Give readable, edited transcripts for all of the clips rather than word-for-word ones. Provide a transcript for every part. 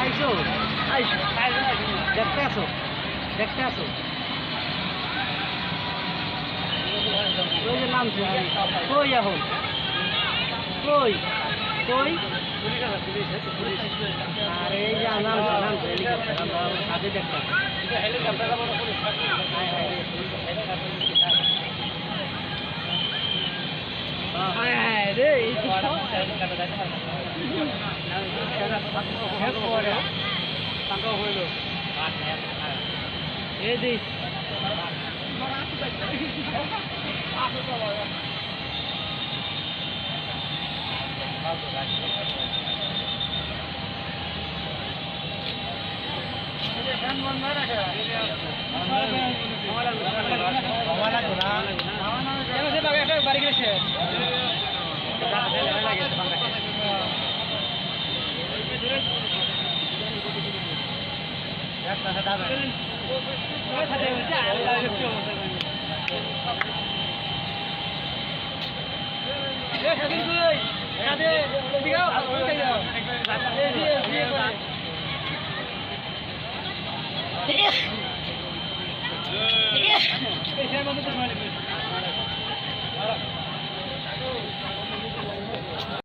আইসো আইসো দেখতে আসো দেখতে আসো ওই যে নামছে কই এখন কই কই আর এই যে নামছে নামছে হেলিকপ্টার আমরা সাথে দেখলাম বাড়ি গেছে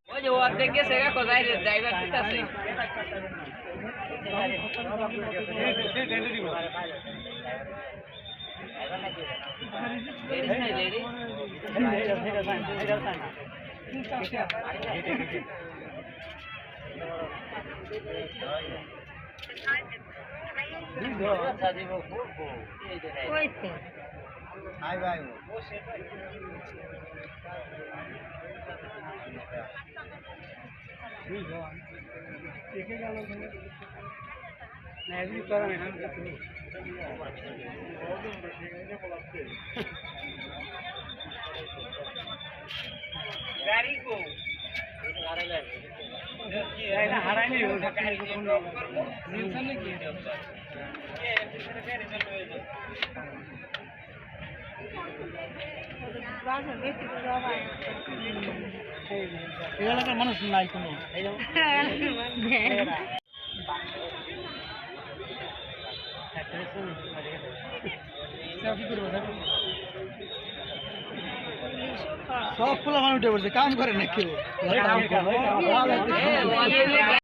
ওই যে অর্ধেক গেছে কোথায় ড্রাইভার ঠিক আছে এলাকার মানুষ নাই কোনো সব খোলা মানুষ উঠে পড়ছে কাম করে না কেউ